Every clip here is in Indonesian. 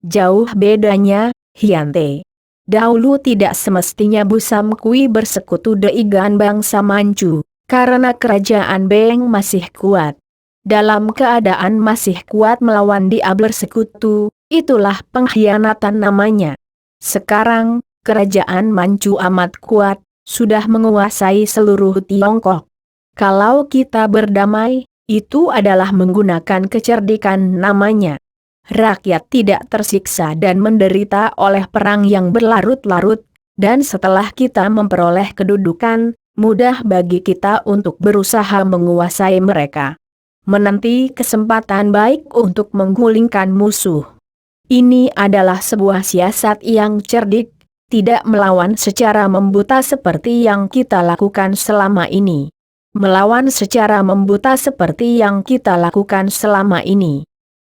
jauh bedanya, Hyante. Dahulu tidak semestinya Busam Kui bersekutu dengan bangsa Manchu, karena kerajaan Beng masih kuat. Dalam keadaan masih kuat melawan dia bersekutu, itulah pengkhianatan namanya. Sekarang, kerajaan Manchu amat kuat, sudah menguasai seluruh Tiongkok. Kalau kita berdamai, itu adalah menggunakan kecerdikan namanya. Rakyat tidak tersiksa dan menderita oleh perang yang berlarut-larut, dan setelah kita memperoleh kedudukan, mudah bagi kita untuk berusaha menguasai mereka. Menanti kesempatan baik untuk menggulingkan musuh. Ini adalah sebuah siasat yang cerdik, tidak melawan secara membuta seperti yang kita lakukan selama ini. Melawan secara membuta seperti yang kita lakukan selama ini.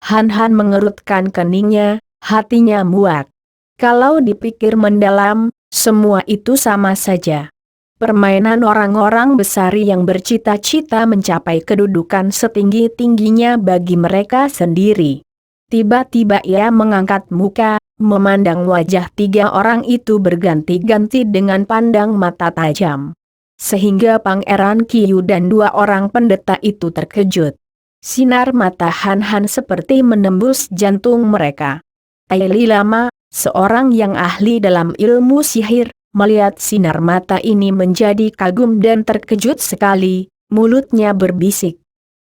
Han mengerutkan keningnya, hatinya muak. Kalau dipikir mendalam, semua itu sama saja. Permainan orang-orang besar yang bercita-cita mencapai kedudukan setinggi-tingginya bagi mereka sendiri. Tiba-tiba ia mengangkat muka, memandang wajah tiga orang itu berganti-ganti dengan pandang mata tajam. Sehingga Pangeran Kiyu dan dua orang pendeta itu terkejut. Sinar mata Han seperti menembus jantung mereka. Aili Lama, seorang yang ahli dalam ilmu sihir, melihat sinar mata ini menjadi kagum dan terkejut sekali, mulutnya berbisik.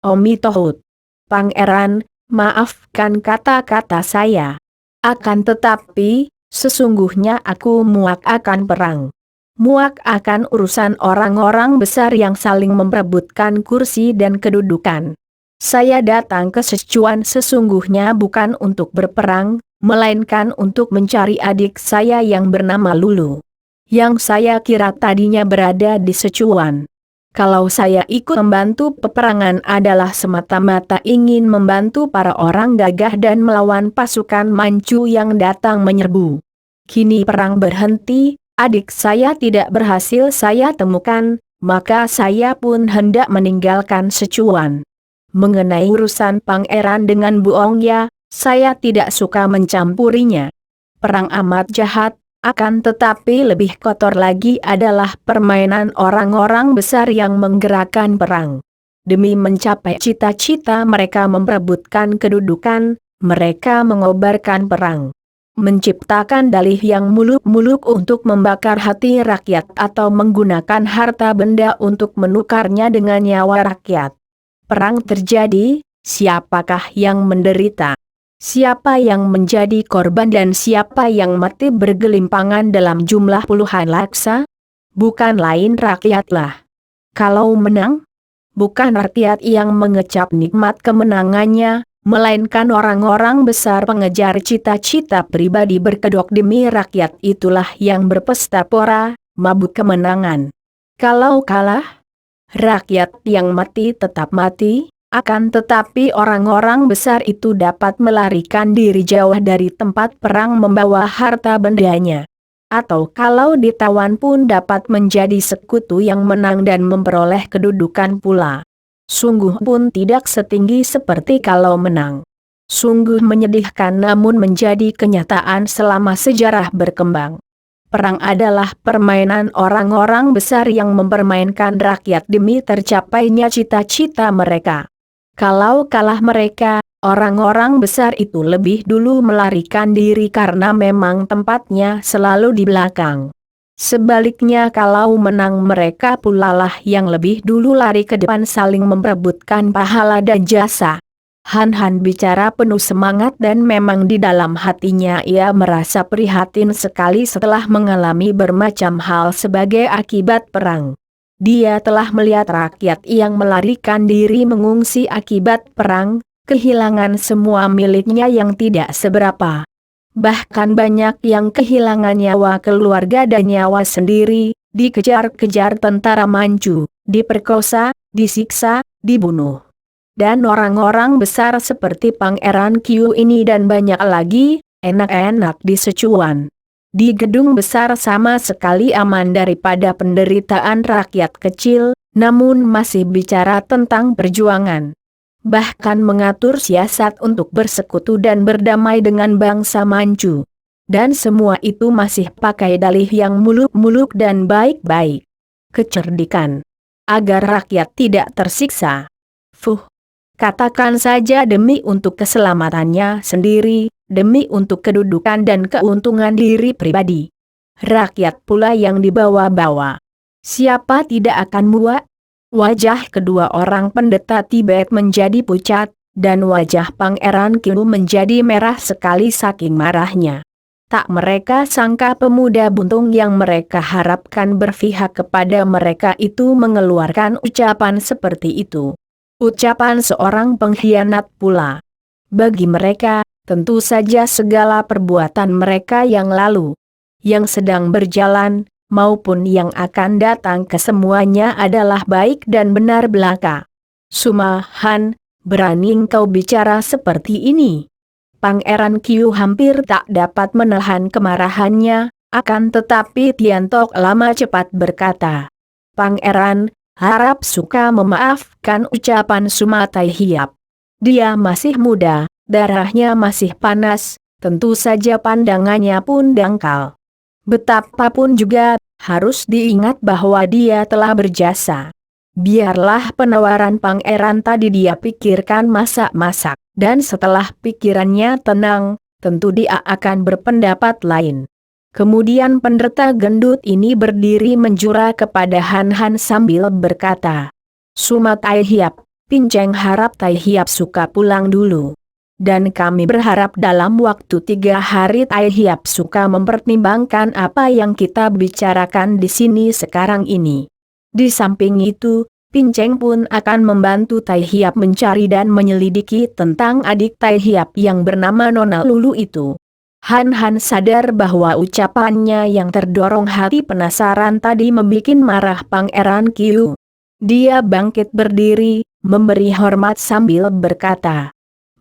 Omitohut. Pangeran, maafkan kata-kata saya. Akan tetapi, sesungguhnya aku muak akan perang. Muak akan urusan orang-orang besar yang saling memperebutkan kursi dan kedudukan. Saya datang ke Sichuan sesungguhnya bukan untuk berperang, melainkan untuk mencari adik saya yang bernama Lulu. Yang saya kira tadinya berada di Sichuan. Kalau saya ikut membantu peperangan adalah semata-mata ingin membantu para orang gagah dan melawan pasukan Manchu yang datang menyerbu. Kini perang berhenti, adik saya tidak berhasil saya temukan, maka saya pun hendak meninggalkan Sichuan. Mengenai urusan pangeran dengan Bu Ongya, saya tidak suka mencampurinya. Perang amat jahat, akan tetapi lebih kotor lagi adalah permainan orang-orang besar yang menggerakkan perang. Demi mencapai cita-cita mereka memperebutkan kedudukan, mereka mengobarkan perang. Menciptakan dalih yang muluk-muluk untuk membakar hati rakyat atau menggunakan harta benda untuk menukarnya dengan nyawa rakyat. Perang terjadi, siapakah yang menderita? Siapa yang menjadi korban dan siapa yang mati bergelimpangan dalam jumlah puluhan laksa? Bukan lain rakyatlah. Kalau menang, bukan rakyat yang mengecap nikmat kemenangannya, melainkan orang-orang besar pengejar cita-cita pribadi berkedok demi rakyat itulah yang berpesta pora, mabuk kemenangan. Kalau kalah, rakyat yang mati tetap mati, akan tetapi orang-orang besar itu dapat melarikan diri jauh dari tempat perang membawa harta bendanya. Atau kalau ditawan pun dapat menjadi sekutu yang menang dan memperoleh kedudukan pula. Sungguh pun tidak setinggi seperti kalau menang. Sungguh menyedihkan namun menjadi kenyataan selama sejarah berkembang. Perang adalah permainan orang-orang besar yang mempermainkan rakyat demi tercapainya cita-cita mereka. Kalau kalah mereka, orang-orang besar itu lebih dulu melarikan diri karena memang tempatnya selalu di belakang. Sebaliknya kalau menang mereka pula lah yang lebih dulu lari ke depan saling memperebutkan pahala dan jasa. Han bicara penuh semangat dan memang di dalam hatinya ia merasa prihatin sekali setelah mengalami bermacam hal sebagai akibat perang. Dia telah melihat rakyat yang melarikan diri mengungsi akibat perang, kehilangan semua miliknya yang tidak seberapa. Bahkan banyak yang kehilangan nyawa keluarga dan nyawa sendiri, dikejar-kejar tentara Manchu, diperkosa, disiksa, dibunuh. Dan orang-orang besar seperti Pangeran Kiyu ini dan banyak lagi, enak-enak di Sichuan. Di gedung besar sama sekali aman daripada penderitaan rakyat kecil, namun masih bicara tentang perjuangan. bahkan mengatur siasat untuk bersekutu dan berdamai dengan bangsa Manchu. Dan semua itu masih pakai dalih yang muluk-muluk dan baik-baik. Kecerdikan. Agar rakyat tidak tersiksa. Fuh. Katakan saja demi untuk keselamatannya sendiri, demi untuk kedudukan dan keuntungan diri pribadi. Rakyat pula yang dibawa-bawa. Siapa tidak akan muak? Wajah kedua orang pendeta Tibet menjadi pucat, dan wajah Pangeran Kiu menjadi merah sekali saking marahnya. Tak mereka sangka pemuda buntung yang mereka harapkan berpihak kepada mereka itu mengeluarkan ucapan seperti itu. Ucapan seorang pengkhianat pula. Bagi mereka, tentu saja segala perbuatan mereka yang lalu, yang sedang berjalan, maupun yang akan datang kesemuanya adalah baik dan benar belaka. Sumahan, berani engkau bicara seperti ini? Pangeran Kiu hampir tak dapat menahan kemarahannya, akan tetapi Tian Tok Lama cepat berkata, Pangeran, harap suka memaafkan ucapan Sumatai Hiap. Dia masih muda, darahnya masih panas, tentu saja pandangannya pun dangkal. Betapapun juga, harus diingat bahwa dia telah berjasa. Biarlah penawaran pangeran tadi dia pikirkan masak-masak, dan setelah pikirannya tenang, tentu dia akan berpendapat lain. Kemudian pendeta gendut ini berdiri menjura kepada Han Han sambil berkata, Sumatai Hiap, Pinceng harap Tai Hiap suka pulang dulu. Dan kami berharap dalam waktu 3 hari Tai Hiap suka mempertimbangkan apa yang kita bicarakan di sini sekarang ini. Di samping itu, Pinceng pun akan membantu Tai Hiap mencari dan menyelidiki tentang adik Tai Hiap yang bernama Nona Lulu itu. Han Han sadar bahwa ucapannya yang terdorong hati penasaran tadi membikin marah Pangeran Kiu. Dia bangkit berdiri, memberi hormat sambil berkata,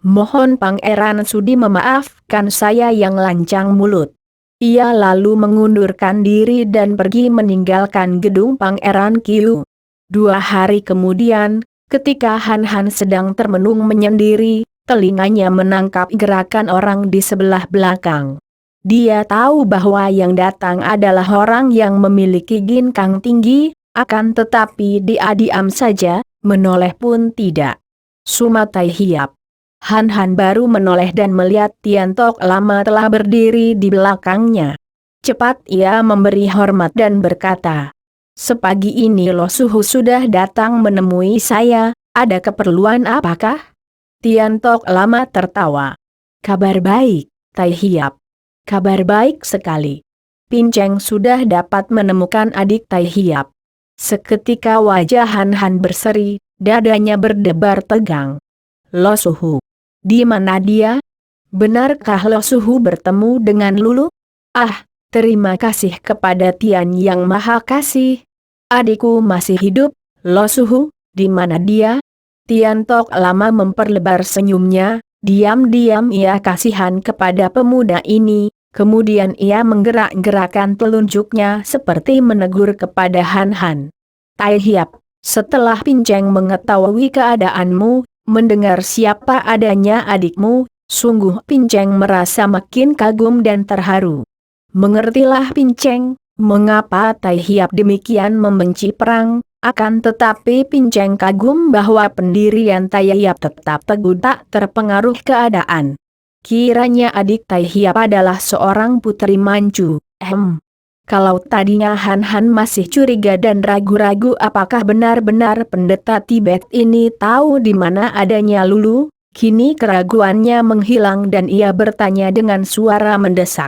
Mohon Pangeran sudi memaafkan saya yang lancang mulut. Ia lalu mengundurkan diri dan pergi meninggalkan gedung Pangeran Kiu. 2 hari kemudian, ketika Han Han sedang termenung menyendiri, telinganya menangkap gerakan orang di sebelah belakang. Dia tahu bahwa yang datang adalah orang yang memiliki ginkang tinggi, akan tetapi dia diam saja, menoleh pun tidak. Sumatai Hiap. Han Han baru menoleh dan melihat Tian Tok Lama telah berdiri di belakangnya. Cepat ia memberi hormat dan berkata, Sepagi ini Lo Suhu sudah datang menemui saya, ada keperluan apakah? Tian Tok Lama tertawa. Kabar baik, Tai Hiap. Kabar baik sekali. Pinceng sudah dapat menemukan adik Tai Hiap. Seketika wajah Han Han berseri, dadanya berdebar tegang. Lo Suhu. Di mana dia? Benarkah Lo Suhu bertemu dengan Lulu? Ah, terima kasih kepada Tian yang Maha Kasih. Adikku masih hidup, Lo Suhu, di mana dia? Tian Tok Lama memperlebar senyumnya, diam-diam ia kasihan kepada pemuda ini, kemudian ia menggerak-gerakkan telunjuknya seperti menegur kepada Han Han. Tai Hiap, setelah Pinceng mengetahui keadaanmu, mendengar siapa adanya adikmu, sungguh Pinceng merasa makin kagum dan terharu. Mengertilah Pinceng, mengapa Tai Hiap demikian membenci perang, akan tetapi Pinceng kagum bahwa pendirian Tai Hiap tetap teguh tak terpengaruh keadaan. Kiranya adik Tai Hiap adalah seorang putri Manchu. Kalau tadinya Han Han masih curiga dan ragu-ragu apakah benar-benar pendeta Tibet ini tahu di mana adanya Lulu, kini keraguannya menghilang dan ia bertanya dengan suara mendesak.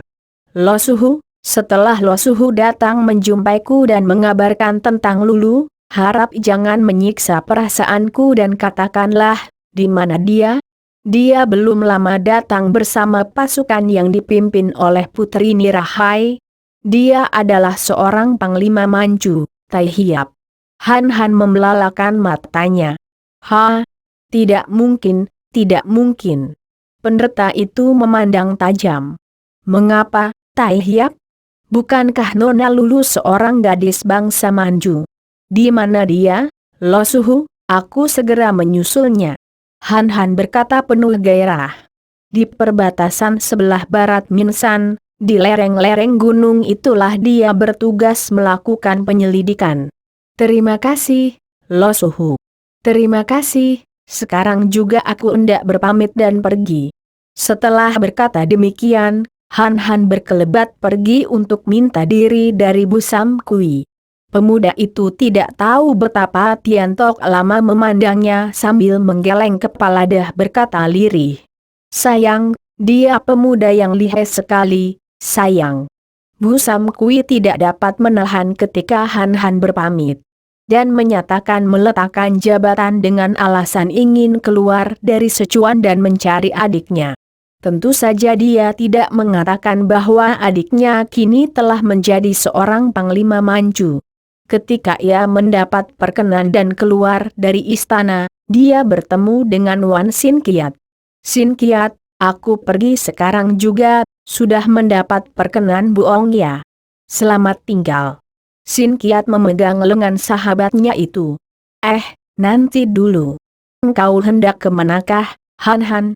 Lo Suhu, setelah Lo Suhu datang menjumpaiku dan mengabarkan tentang Lulu, harap jangan menyiksa perasaanku dan katakanlah, di mana dia? Dia belum lama datang bersama pasukan yang dipimpin oleh Putri Nirahai. Dia adalah seorang panglima Manchu, Tai Hiap. Han Han membelalakan matanya. Tidak mungkin, tidak mungkin. Pendeta itu memandang tajam. Mengapa, Tai Hiap? Bukankah Nona Lulu seorang gadis bangsa Manchu? Di mana dia, Lo Suhu? Aku segera menyusulnya. Han Han berkata penuh gairah. Di perbatasan sebelah barat Minsan, di lereng-lereng gunung itulah dia bertugas melakukan penyelidikan. Terima kasih, Lo Suhu. Terima kasih, sekarang juga aku hendak berpamit dan pergi. Setelah berkata demikian, Han Han berkelebat pergi untuk minta diri dari Bu Sam Kui. Pemuda itu tidak tahu betapa Tian Tok Lama memandangnya sambil menggeleng kepala dah berkata lirih. Sayang, dia pemuda yang lihai sekali, sayang. Bu Sam Kui tidak dapat menahan ketika Han Han berpamit. Dan menyatakan meletakkan jabatan dengan alasan ingin keluar dari Sichuan dan mencari adiknya. Tentu saja dia tidak mengatakan bahwa adiknya kini telah menjadi seorang panglima Manchu. Ketika ia mendapat perkenan dan keluar dari istana, dia bertemu dengan Wan Sin Kiat. Sin Kiat, aku pergi sekarang juga, sudah mendapat perkenan Bu Ong ya. Selamat tinggal. Sin Kiat memegang lengan sahabatnya itu. Nanti dulu. Engkau hendak kemanakah, Han Han?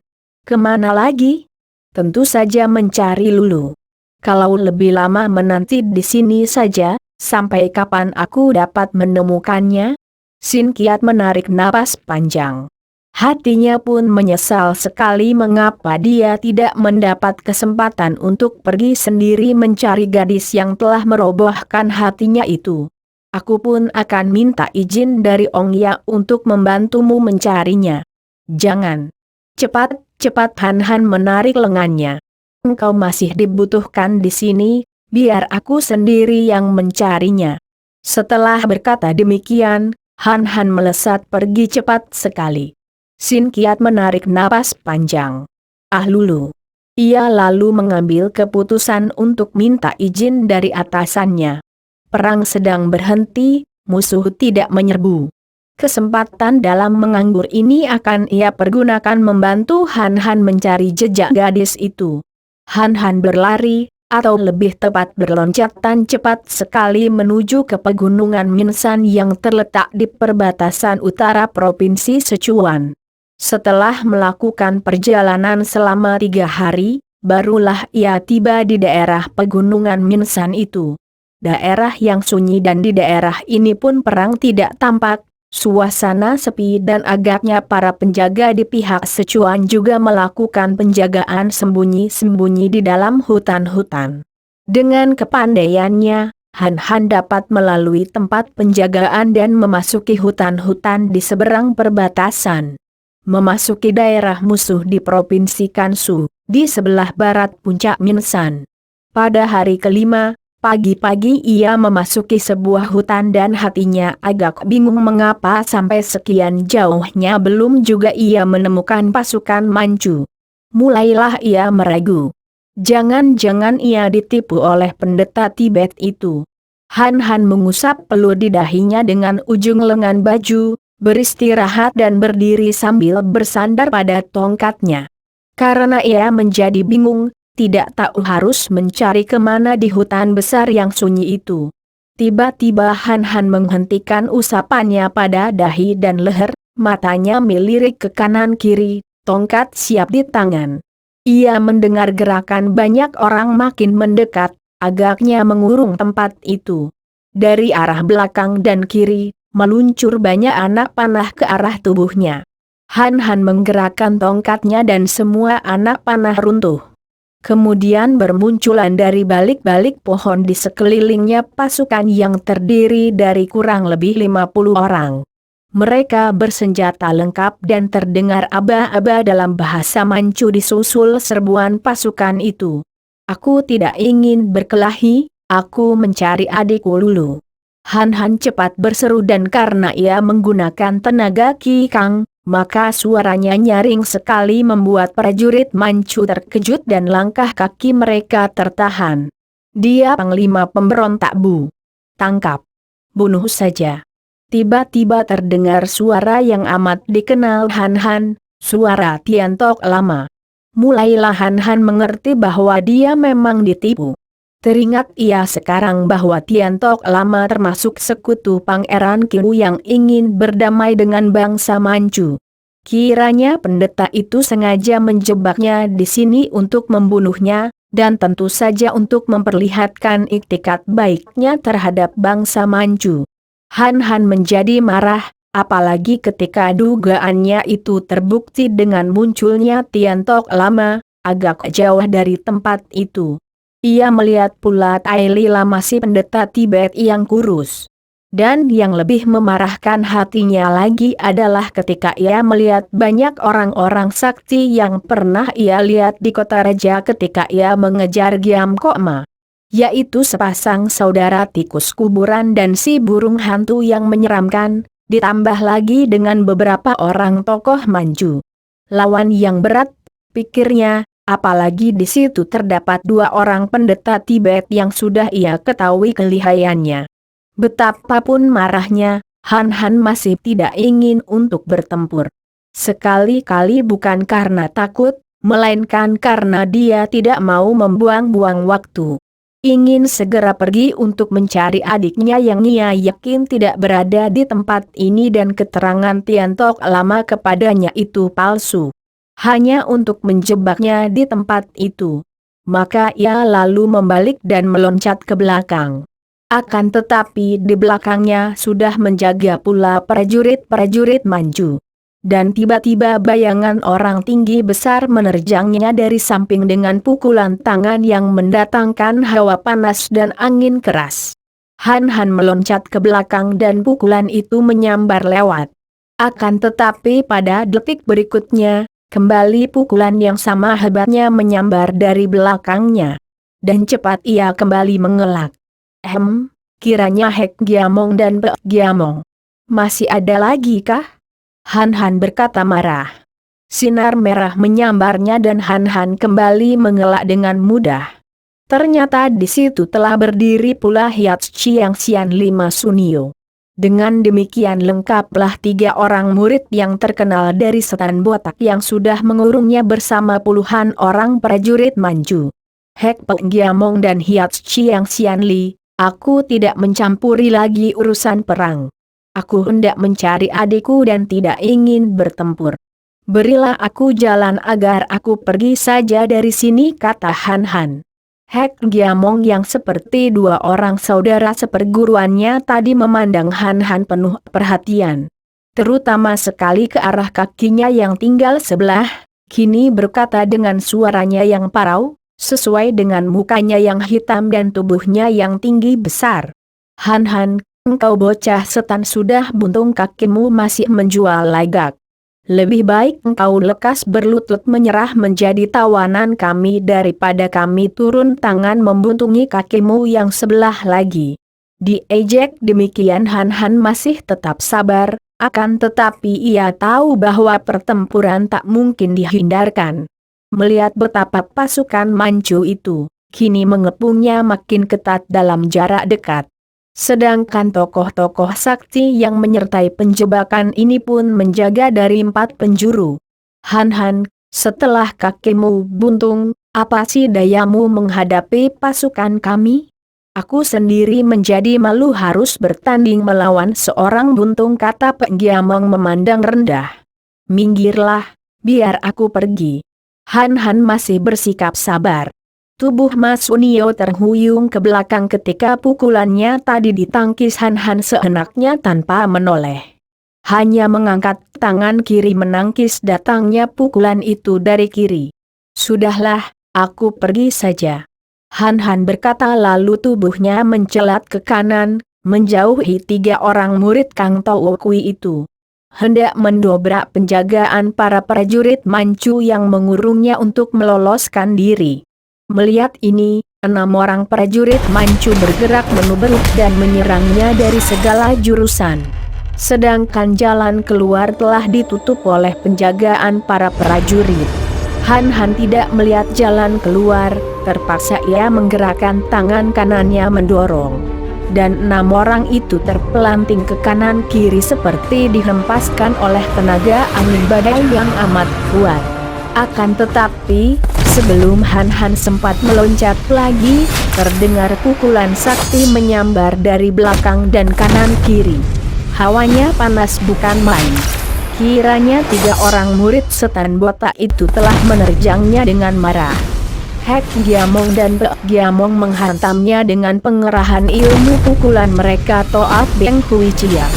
Kemana lagi? Tentu saja mencari Lulu. Kalau lebih lama menanti di sini saja, sampai kapan aku dapat menemukannya? Sin Kiat menarik napas panjang. Hatinya pun menyesal sekali mengapa dia tidak mendapat kesempatan untuk pergi sendiri mencari gadis yang telah merobohkan hatinya itu. Aku pun akan minta izin dari Ong Ya untuk membantumu mencarinya. Jangan. Cepat Han Han menarik lengannya. Engkau masih dibutuhkan di sini, biar aku sendiri yang mencarinya. Setelah berkata demikian, Han Han melesat pergi cepat sekali. Sin Kiat menarik napas panjang. Lulu. Ia lalu mengambil keputusan untuk minta izin dari atasannya. Perang sedang berhenti, musuh tidak menyerbu. Kesempatan dalam menganggur ini akan ia pergunakan membantu Han Han mencari jejak gadis itu. Han Han berlari, atau lebih tepat berloncatan cepat sekali menuju ke pegunungan Minsan yang terletak di perbatasan utara Provinsi Sichuan. Setelah melakukan perjalanan selama 3 hari, barulah ia tiba di daerah pegunungan Minsan itu. Daerah yang sunyi dan di daerah ini pun perang tidak tampak, suasana sepi dan agaknya para penjaga di pihak Sichuan juga melakukan penjagaan sembunyi-sembunyi di dalam hutan-hutan. Dengan kepandaiannya, Han Han dapat melalui tempat penjagaan dan memasuki hutan-hutan di seberang perbatasan. Memasuki daerah musuh di Provinsi Kansu, di sebelah barat puncak Minsan. Pada hari kelima, pagi-pagi ia memasuki sebuah hutan dan hatinya agak bingung mengapa sampai sekian jauhnya belum juga ia menemukan pasukan Manchu. Mulailah ia meragu. Jangan-jangan ia ditipu oleh pendeta Tibet itu. Han Han mengusap pelur di dahinya dengan ujung lengan baju, beristirahat dan berdiri sambil bersandar pada tongkatnya. Karena ia menjadi bingung, tidak tahu harus mencari kemana di hutan besar yang sunyi itu. Tiba-tiba Han Han menghentikan usapannya pada dahi dan leher, matanya melirik ke kanan kiri, tongkat siap di tangan. Ia mendengar gerakan banyak orang makin mendekat, agaknya mengurung tempat itu. Dari arah belakang dan kiri, meluncur banyak anak panah ke arah tubuhnya. Han Han menggerakkan tongkatnya dan semua anak panah runtuh. Kemudian bermunculan dari balik-balik pohon di sekelilingnya pasukan yang terdiri dari kurang lebih 50 orang. Mereka bersenjata lengkap dan terdengar aba-aba dalam bahasa Manchu disusul serbuan pasukan itu. Aku tidak ingin berkelahi, aku mencari adikku Lulu. Han Han cepat berseru dan karena ia menggunakan tenaga Ki Kang, maka suaranya nyaring sekali membuat prajurit Manchu terkejut dan langkah kaki mereka tertahan. Dia panglima pemberontak Bu. Tangkap. Bunuh saja. Tiba-tiba terdengar suara yang amat dikenal Han Han, suara Tian Tok Lama. Mulailah Han Han mengerti bahwa dia memang ditipu. Teringat ia sekarang bahwa Tian Tok Lama termasuk sekutu Pangeran Kiwu yang ingin berdamai dengan bangsa Manchu. Kiranya pendeta itu sengaja menjebaknya di sini untuk membunuhnya, dan tentu saja untuk memperlihatkan iktikat baiknya terhadap bangsa Manchu. Han Han menjadi marah, apalagi ketika dugaannya itu terbukti dengan munculnya Tian Tok Lama, agak jauh dari tempat itu. Ia melihat pula Tai Lila masih pendeta Tibet yang kurus. Dan yang lebih memarahkan hatinya lagi adalah ketika ia melihat banyak orang-orang sakti yang pernah ia lihat di kota raja ketika ia mengejar Giam Kokma. Yaitu sepasang saudara tikus kuburan dan si burung hantu yang menyeramkan, ditambah lagi dengan beberapa orang tokoh Manchu. Lawan yang berat, pikirnya, apalagi di situ terdapat 2 orang pendeta Tibet yang sudah ia ketahui kelihayannya. Betapapun marahnya, Han Han masih tidak ingin untuk bertempur. Sekali-kali bukan karena takut, melainkan karena dia tidak mau membuang-buang waktu. Ingin segera pergi untuk mencari adiknya yang ia yakin tidak berada di tempat ini dan keterangan Tian Tok Lama kepadanya itu palsu. Hanya untuk menjebaknya di tempat itu. Maka ia lalu membalik dan meloncat ke belakang. Akan tetapi di belakangnya sudah menjaga pula prajurit-prajurit Manchu. Dan tiba-tiba bayangan orang tinggi besar menerjangnya dari samping dengan pukulan tangan yang mendatangkan hawa panas dan angin keras. Han Han meloncat ke belakang dan pukulan itu menyambar lewat. Akan tetapi pada detik berikutnya, kembali pukulan yang sama hebatnya menyambar dari belakangnya. Dan cepat ia kembali mengelak. Kiranya Hek Giamong dan Pek Giamong. Masih ada lagi kah? Han Han berkata marah. Sinar merah menyambarnya dan Han Han kembali mengelak dengan mudah. Ternyata di situ telah berdiri pula Hiat Chiang Sian Lima Sunio. Dengan demikian lengkaplah 3 orang murid yang terkenal dari setan botak yang sudah mengurungnya bersama puluhan orang prajurit Manchu. Hek Pek Giamong dan Hiat Chiang Sian Li. Aku tidak mencampuri lagi urusan perang. Aku hendak mencari adikku dan tidak ingin bertempur. Berilah aku jalan agar aku pergi saja dari sini, kata Han Han. Hek Giamong yang seperti 2 orang saudara seperguruannya tadi memandang Han Han penuh perhatian. Terutama sekali ke arah kakinya yang tinggal sebelah, kini berkata dengan suaranya yang parau, sesuai dengan mukanya yang hitam dan tubuhnya yang tinggi besar. Han Han, engkau bocah setan sudah buntung kakimu masih menjual lagak. Lebih baik engkau lekas berlutut menyerah menjadi tawanan kami daripada kami turun tangan membuntungi kakimu yang sebelah lagi. Diejek demikian Han Han masih tetap sabar, akan tetapi ia tahu bahwa pertempuran tak mungkin dihindarkan. Melihat betapa pasukan Manchu itu, kini mengepungnya makin ketat dalam jarak dekat. Sedangkan tokoh-tokoh sakti yang menyertai penjebakan ini pun menjaga dari 4 penjuru. Han Han, setelah kakimu buntung, apa sih dayamu menghadapi pasukan kami? Aku sendiri menjadi malu harus bertanding melawan seorang buntung, kata Pek Giamong memandang rendah. Minggirlah, biar aku pergi. Han Han masih bersikap sabar. Tubuh Mas Sunio terhuyung ke belakang ketika pukulannya tadi ditangkis Han Han seenaknya tanpa menoleh. Hanya mengangkat tangan kiri menangkis datangnya pukulan itu dari kiri. Sudahlah, aku pergi saja. Han Han berkata lalu tubuhnya mencelat ke kanan, menjauhi 3 orang murid Kang Tao Kui itu. Hendak mendobrak penjagaan para prajurit Manchu yang mengurungnya untuk meloloskan diri. Melihat ini, 6 orang prajurit Manchu bergerak menubruk dan menyerangnya dari segala jurusan. Sedangkan jalan keluar telah ditutup oleh penjagaan para prajurit. Han Han tidak melihat jalan keluar, terpaksa ia menggerakkan tangan kanannya mendorong. Dan 6 orang itu terpelanting ke kanan kiri seperti dihempaskan oleh tenaga angin badai yang amat kuat. Akan tetapi, sebelum Han Han sempat meloncat lagi, terdengar pukulan sakti menyambar dari belakang dan kanan kiri. Hawanya panas bukan main. Kiranya 3 orang murid setan botak itu telah menerjangnya dengan marah. Hek Giamong dan Pek Giamong menghantamnya dengan pengerahan ilmu pukulan mereka Toat Beng Hui Chiang.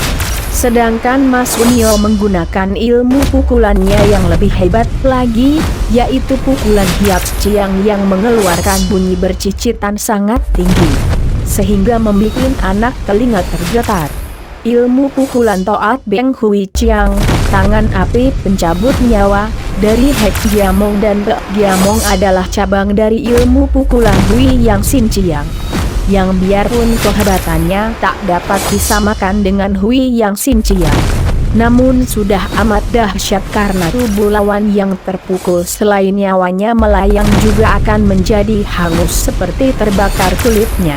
Sedangkan Mas Unio menggunakan ilmu pukulannya yang lebih hebat lagi, yaitu pukulan Hiat Chiang yang mengeluarkan bunyi bercicitan sangat tinggi, sehingga membuat anak telinga tergetar. Ilmu pukulan Toat Beng Hui Chiang, tangan api pencabut nyawa, dari Hek Giamong dan Pek Giamong adalah cabang dari ilmu pukulan Hui Yang Sin Chiang, yang biarpun kehebatannya tak dapat disamakan dengan Hui Yang Sin Chiang, namun sudah amat dahsyat karena tubuh lawan yang terpukul selain nyawanya melayang juga akan menjadi hangus seperti terbakar kulitnya.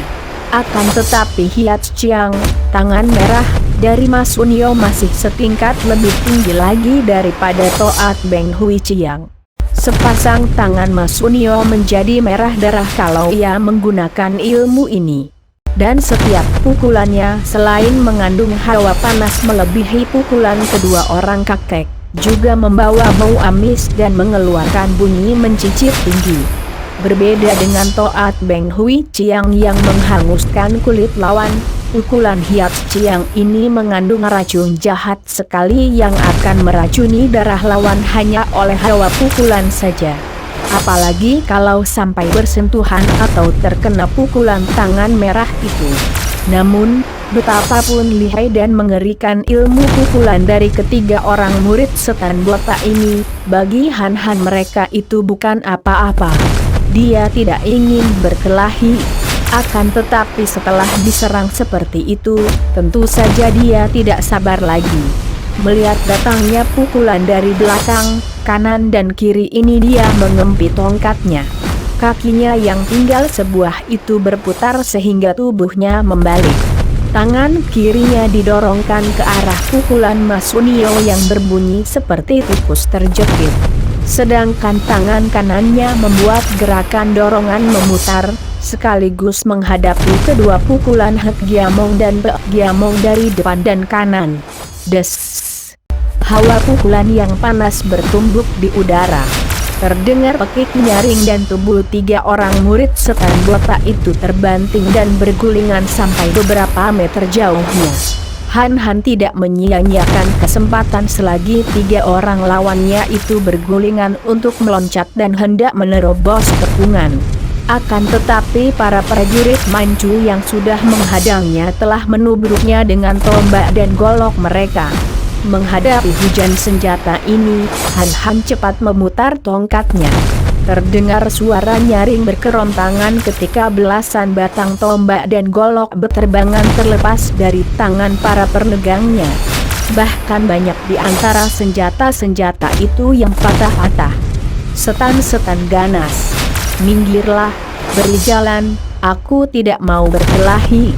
Akan tetapi Hiat Chiang, tangan merah, dari Mas Unio masih setingkat lebih tinggi lagi daripada Toat Beng Hui Chiang. Sepasang tangan Mas Unio menjadi merah darah kalau ia menggunakan ilmu ini. Dan setiap pukulannya selain mengandung hawa panas melebihi pukulan kedua orang kakek, juga membawa bau amis dan mengeluarkan bunyi mencicit tinggi. Berbeda dengan Toat Beng Hui Chiang yang menghanguskan kulit lawan, pukulan Hiat Chiang ini mengandung racun jahat sekali yang akan meracuni darah lawan hanya oleh hawa pukulan saja. Apalagi kalau sampai bersentuhan atau terkena pukulan tangan merah itu. Namun, betapapun lihai dan mengerikan ilmu pukulan dari ketiga orang murid setan botak ini, bagi Han-Han mereka itu bukan apa-apa. Dia tidak ingin berkelahi, akan tetapi setelah diserang seperti itu, tentu saja dia tidak sabar lagi. Melihat datangnya pukulan dari belakang, kanan dan kiri ini dia mengempi tongkatnya. Kakinya yang tinggal sebuah itu berputar sehingga tubuhnya membalik. Tangan kirinya didorongkan ke arah pukulan Mas Unio yang berbunyi seperti tikus terjepit. Sedangkan tangan kanannya membuat gerakan dorongan memutar, sekaligus menghadapi kedua pukulan Hek Giamong dan Pek Giamong dari depan dan kanan. Des! Hawa pukulan yang panas bertumbuk di udara. Terdengar pekik nyaring dan tubuh 3 orang murid setan botak itu terbanting dan bergulingan sampai beberapa meter jauhnya. Han-Han tidak menyia-nyiakan kesempatan selagi 3 orang lawannya itu bergulingan untuk meloncat dan hendak menerobos kepungan. Akan tetapi para prajurit Manchu yang sudah menghadangnya telah menubruknya dengan tombak dan golok mereka. Menghadapi hujan senjata ini, Han-Han cepat memutar tongkatnya. Terdengar suara nyaring berkerontangan ketika belasan batang tombak dan golok beterbangan terlepas dari tangan para penegangnya. Bahkan banyak di antara senjata-senjata itu yang patah-patah. Setan-setan ganas, minggirlah, beri jalan, aku tidak mau berkelahi.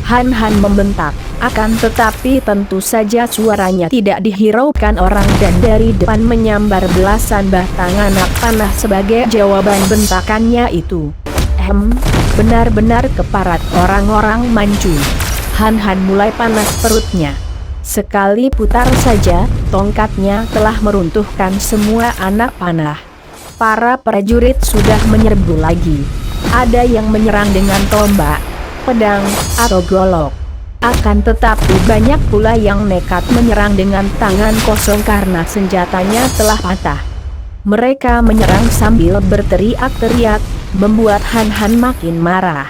Han-Han membentak, akan tetapi tentu saja suaranya tidak dihiraukan orang dan dari depan menyambar belasan batang anak panah sebagai jawaban bentakannya itu. Benar-benar keparat orang-orang Manchu. Han-Han mulai panas perutnya. Sekali putar saja, tongkatnya telah meruntuhkan semua anak panah. Para prajurit sudah menyerbu lagi. Ada yang menyerang dengan tombak, pedang, atau golok. Akan tetapi banyak pula yang nekat menyerang dengan tangan kosong karena senjatanya telah patah. Mereka menyerang sambil berteriak-teriak, membuat Han-Han makin marah.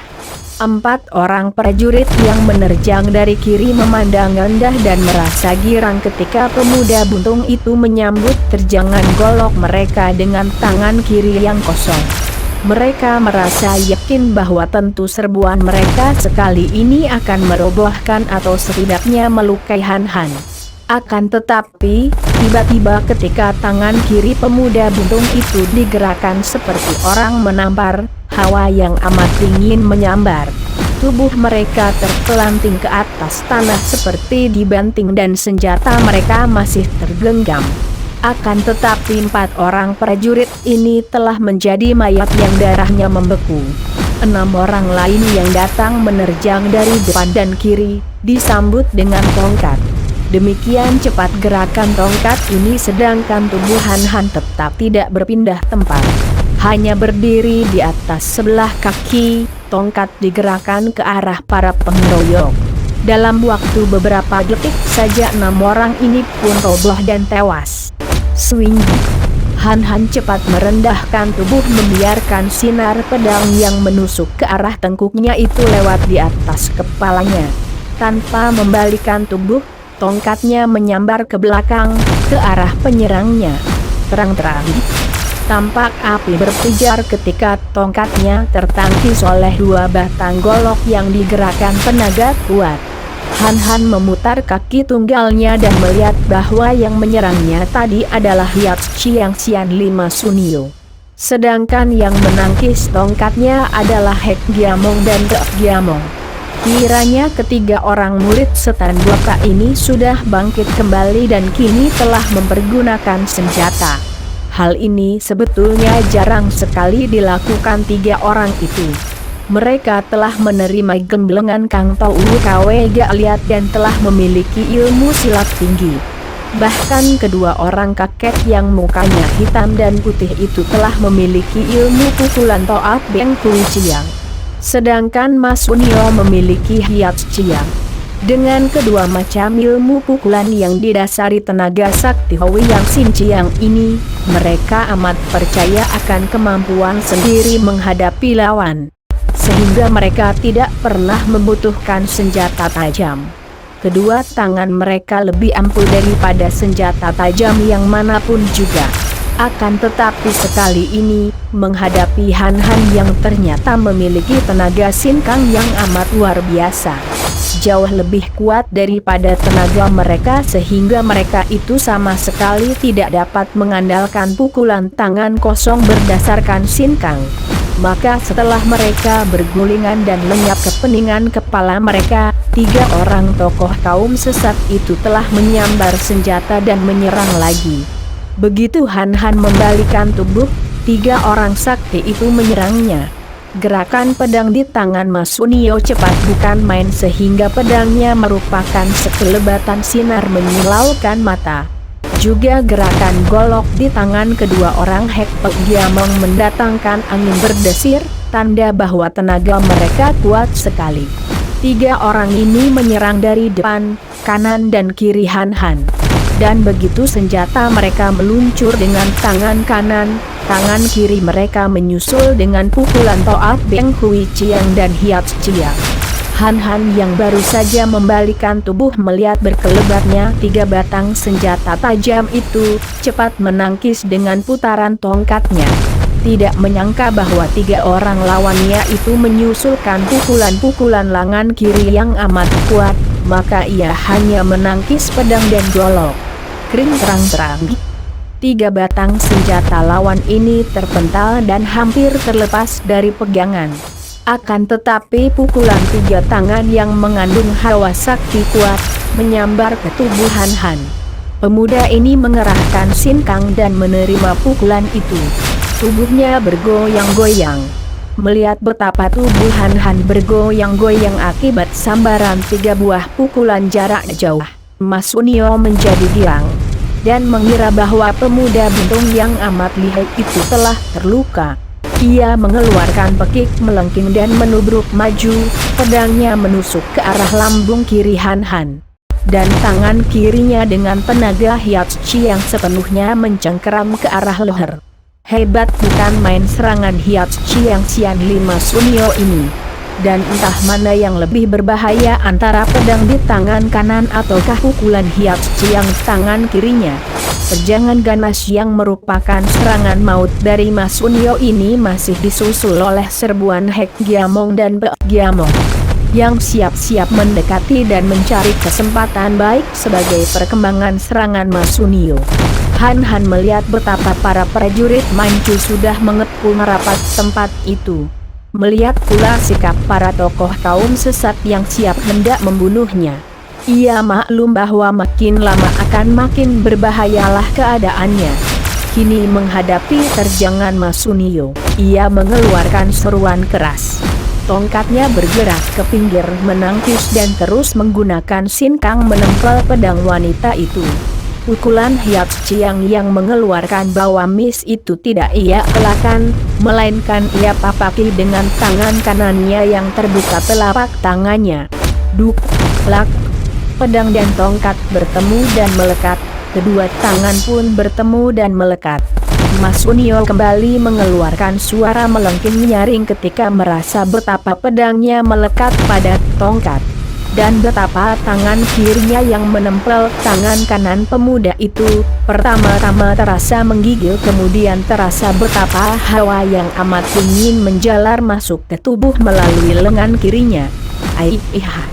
4 orang prajurit yang menerjang dari kiri memandang rendah dan merasa girang ketika pemuda buntung itu menyambut terjangan golok mereka dengan tangan kiri yang kosong. Mereka merasa yakin bahwa tentu serbuan mereka sekali ini akan merobohkan atau setidaknya melukai Han-Han. Akan tetapi, tiba-tiba ketika tangan kiri pemuda buntung itu digerakkan seperti orang menampar, hawa yang amat dingin menyambar. Tubuh mereka terpelanting ke atas tanah seperti dibanting dan senjata mereka masih tergenggam. Akan tetapi 4 orang prajurit ini telah menjadi mayat yang darahnya membeku. 6 orang lain yang datang menerjang dari depan dan kiri, disambut dengan tongkat. Demikian cepat gerakan tongkat ini, sedangkan tubuh Han Han tetap tidak berpindah tempat. Hanya berdiri di atas sebelah kaki, tongkat digerakkan ke arah para pengeroyok. Dalam waktu beberapa detik saja 6 orang ini pun roboh dan tewas. Swing! Han Han cepat merendahkan tubuh, membiarkan sinar pedang yang menusuk ke arah tengkuknya itu lewat di atas kepalanya. Tanpa membalikkan tubuh, tongkatnya menyambar ke belakang, ke arah penyerangnya. Terang-terang tampak api berpijar ketika tongkatnya tertangkis oleh 2 batang golok yang digerakkan tenaga kuat. Han Han memutar kaki tunggalnya dan melihat bahwa yang menyerangnya tadi adalah Hiat Chiang Xian 5 Sunio. Sedangkan yang menangkis tongkatnya adalah Hek Giamong dan Dek Giamong. Kiranya ketiga orang murid setan botak ini sudah bangkit kembali dan kini telah mempergunakan senjata. Hal ini sebetulnya jarang sekali dilakukan 3 orang itu. Mereka telah menerima gemblengan Kang Tau Kwe Gak Liat dan telah memiliki ilmu silat tinggi. Bahkan kedua orang kakek yang mukanya hitam dan putih itu telah memiliki ilmu pukulan Toat Beng Hui Chiang. Sedangkan Mas Unio memiliki Hiat Chiang. Dengan kedua macam ilmu pukulan yang didasari tenaga sakti Hui Yang Sin Chiang ini, mereka amat percaya akan kemampuan sendiri menghadapi lawan. Sehingga mereka tidak pernah membutuhkan senjata tajam. Kedua tangan mereka lebih ampuh daripada senjata tajam yang manapun juga. Akan tetapi sekali ini, menghadapi Han Han yang ternyata memiliki tenaga sinkang yang amat luar biasa. Jauh lebih kuat daripada tenaga mereka sehingga mereka itu sama sekali tidak dapat mengandalkan pukulan tangan kosong berdasarkan sinkang. Maka setelah mereka bergulingan dan lenyap ke peningan kepala mereka, 3 orang tokoh kaum sesat itu telah menyambar senjata dan menyerang lagi. Begitu Han Han membalikkan tubuh, 3 orang sakti itu menyerangnya. Gerakan pedang di tangan Mas Unio cepat bukan main sehingga pedangnya merupakan sekelebatan sinar menyilaukan mata. Juga gerakan golok di tangan kedua orang Hek Pek Giamong mendatangkan angin berdesir, tanda bahwa tenaga mereka kuat sekali. 3 orang ini menyerang dari depan, kanan dan kiri Han Han. Dan begitu senjata mereka meluncur dengan tangan kanan, tangan kiri mereka menyusul dengan pukulan Toat Beng Hui Chiang dan Hiat Chiang. Han Han yang baru saja membalikkan tubuh melihat berkelebatnya 3 batang senjata tajam itu, cepat menangkis dengan putaran tongkatnya. Tidak menyangka bahwa 3 orang lawannya itu menyusulkan pukulan-pukulan lengan kiri yang amat kuat, maka ia hanya menangkis pedang dan golok. Kring terang-terang. 3 batang senjata lawan ini terpental dan hampir terlepas dari pegangan. Akan tetapi pukulan 3 tangan yang mengandung hawa sakti kuat, menyambar ke tubuh Han Han. Pemuda ini mengerahkan sinkang dan menerima pukulan itu. Tubuhnya bergoyang-goyang. Melihat betapa tubuh Han Han bergoyang-goyang akibat sambaran 3 buah pukulan jarak jauh, Mas Unio menjadi girang dan mengira bahwa pemuda buntung yang amat lihai itu telah terluka. Ia mengeluarkan pekik melengking dan menubruk maju, pedangnya menusuk ke arah lambung kiri Han Han. Dan tangan kirinya dengan tenaga Hiat Chiang sepenuhnya mencengkeram ke arah leher. Hebat bukan main serangan Hiat Chiang Xian 5 Sunio ini. Dan entah mana yang lebih berbahaya antara pedang di tangan kanan ataukah pukulan Hiat Chiang tangan kirinya. Perjangan ganas yang merupakan serangan maut dari Mas Unio ini masih disusul oleh serbuan Hek Giamong dan Pek Giamong yang siap-siap mendekati dan mencari kesempatan baik sebagai perkembangan serangan Mas Unio. Han Han melihat betapa para prajurit Manchu sudah mengepung rapat tempat itu. Melihat pula sikap para tokoh kaum sesat yang siap hendak membunuhnya, ia maklum bahwa makin lama akan makin berbahayalah keadaannya. Kini menghadapi terjangan Mas Unio, ia mengeluarkan seruan keras. Tongkatnya bergerak ke pinggir menangkis dan terus menggunakan sinkang menempel pedang wanita itu. Pukulan Hiat Ciang yang mengeluarkan bau amis itu tidak ia elakkan, melainkan ia papaki dengan tangan kanannya yang terbuka telapak tangannya. Duk, lak, pedang dan tongkat bertemu dan melekat, kedua tangan pun bertemu dan melekat. Mas Unio kembali mengeluarkan suara melengking nyaring ketika merasa betapa pedangnya melekat pada tongkat. Dan betapa tangan kirinya yang menempel tangan kanan pemuda itu, pertama-tama terasa menggigil, kemudian terasa betapa hawa yang amat dingin menjalar masuk ke tubuh melalui lengan kirinya. Aiha!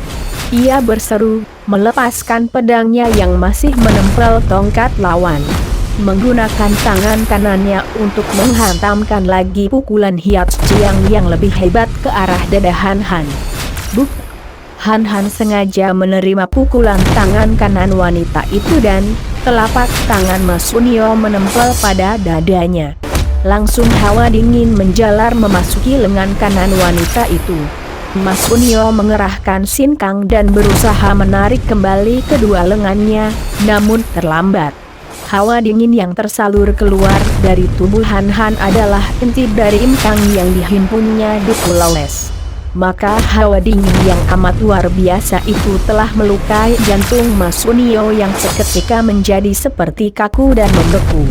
Ia berseru, melepaskan pedangnya yang masih menempel tongkat lawan. Menggunakan tangan kanannya untuk menghantamkan lagi pukulan Hiat Ciang yang lebih hebat ke arah dada Han Han. Buk! Han Han sengaja menerima pukulan tangan kanan wanita itu dan telapak tangan Mas Unio menempel pada dadanya. Langsung hawa dingin menjalar memasuki lengan kanan wanita itu. Mas Unio mengerahkan sinkang dan berusaha menarik kembali kedua lengannya, namun terlambat. Hawa dingin yang tersalur keluar dari tubuh Han Han adalah inti dari imkang yang dihimpunnya di Pulau Les. Maka hawa dingin yang amat luar biasa itu telah melukai jantung Mas Unio yang seketika menjadi seperti kaku dan membeku.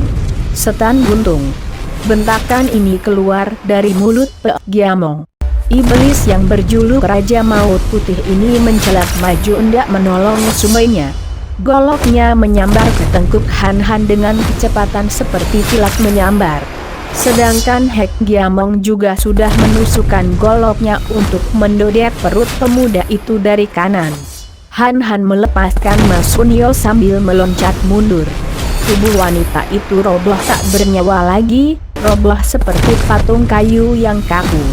Setan buntung! Bentakan ini keluar dari mulut Pek Giamong. Iblis yang berjuluk Raja Maut Putih ini mencelat maju hendak menolong sumainya. Goloknya menyambar ke tengkuk Han Han dengan kecepatan seperti kilat menyambar. Sedangkan Hek Giamong juga sudah menusukkan goloknya untuk mendodek perut pemuda itu dari kanan. Han Han melepaskan Mas Unio sambil meloncat mundur. Tubuh wanita itu roboh tak bernyawa lagi, roboh seperti patung kayu yang kaku.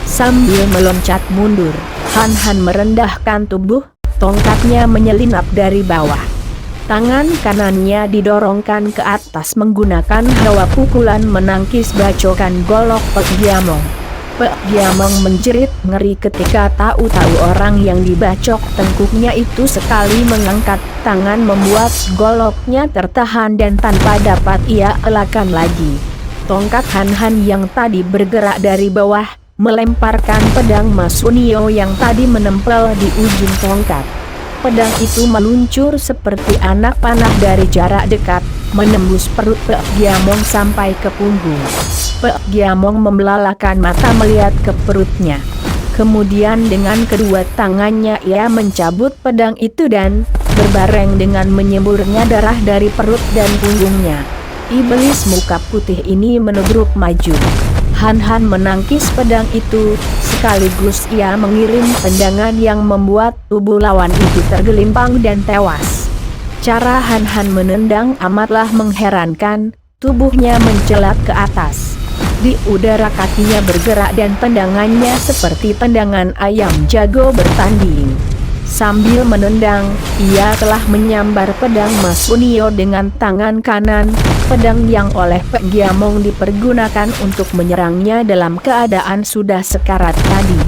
Sambil meloncat mundur, Han Han merendahkan tubuh, tongkatnya menyelinap dari bawah. Tangan kanannya didorongkan ke atas menggunakan hawa pukulan menangkis bacokan golok Pek Giamong. Pek Giamong menjerit ngeri ketika tahu-tahu orang yang dibacok tengkuknya itu sekali mengangkat tangan membuat goloknya tertahan dan tanpa dapat ia elakkan lagi. Tongkat Han Han yang tadi bergerak dari bawah, melemparkan pedang Mas Unio yang tadi menempel di ujung tongkat. Pedang itu meluncur seperti anak panah dari jarak dekat, menembus perut Pek Giamong sampai ke punggung. Pek Giamong membelalakan mata melihat ke perutnya. Kemudian dengan kedua tangannya ia mencabut pedang itu dan berbareng dengan menyemburnya darah dari perut dan punggungnya. Iblis muka putih ini menubruk maju. Han Han menangkis pedang itu, sekaligus ia mengirim tendangan yang membuat tubuh lawan itu tergelimpang dan tewas. Cara Han Han menendang amatlah mengherankan, tubuhnya mencelat ke atas. Di udara kakinya bergerak dan tendangannya seperti tendangan ayam jago bertanding. Sambil menendang, ia telah menyambar pedang Mas Unio dengan tangan kanan, pedang yang oleh Pek Giamong dipergunakan untuk menyerangnya dalam keadaan sudah sekarat tadi.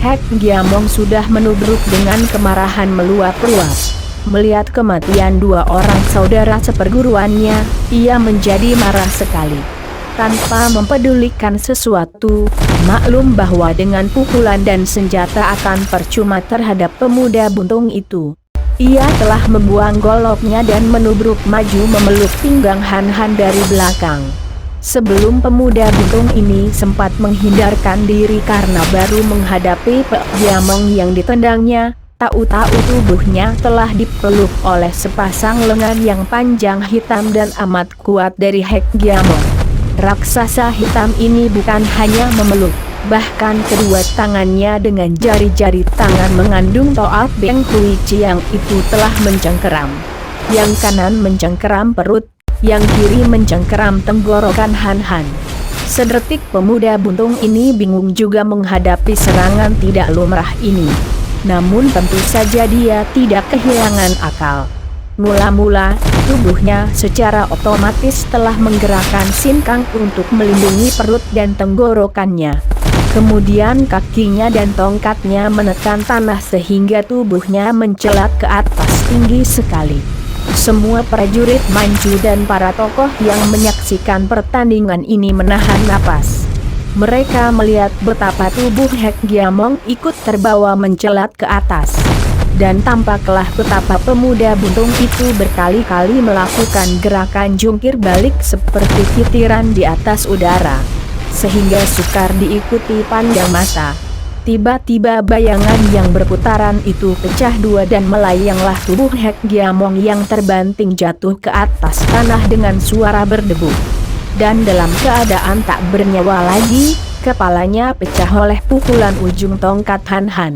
Hek Giamong sudah menubruk dengan kemarahan meluap-luap. Melihat kematian dua orang saudara seperguruannya, ia menjadi marah sekali. Tanpa mempedulikan sesuatu, maklum bahwa dengan pukulan dan senjata akan percuma terhadap pemuda buntung itu. Ia telah membuang goloknya dan menubruk maju memeluk pinggang Han Han dari belakang. Sebelum pemuda buntung ini sempat menghindarkan diri karena baru menghadapi Pek Giamong yang ditendangnya, tahu-tahu tubuhnya telah dipeluk oleh sepasang lengan yang panjang hitam dan amat kuat dari Hek Giamong. Raksasa hitam ini bukan hanya memeluk, bahkan kedua tangannya dengan jari-jari tangan mengandung toat Beng Hui Ciang itu telah mencengkeram. Yang kanan mencengkeram perut, yang kiri mencengkeram tenggorokan Han Han. Sedetik pemuda buntung ini bingung juga menghadapi serangan tidak lumrah ini. Namun tentu saja dia tidak kehilangan akal. Mula-mula, tubuhnya secara otomatis telah menggerakkan sinkang untuk melindungi perut dan tenggorokannya. Kemudian kakinya dan tongkatnya menekan tanah sehingga tubuhnya mencelat ke atas tinggi sekali. Semua prajurit Manchu dan para tokoh yang menyaksikan pertandingan ini menahan napas. Mereka melihat betapa tubuh Hek Giamong ikut terbawa mencelat ke atas. Dan tampaklah betapa pemuda buntung itu berkali-kali melakukan gerakan jungkir balik seperti kitiran di atas udara, sehingga sukar diikuti pandang mata. Tiba-tiba bayangan yang berputaran itu pecah dua dan melayanglah tubuh Hek Giamong yang terbanting jatuh ke atas tanah dengan suara berdebu. Dan dalam keadaan tak bernyawa lagi, kepalanya pecah oleh pukulan ujung tongkat Han Han.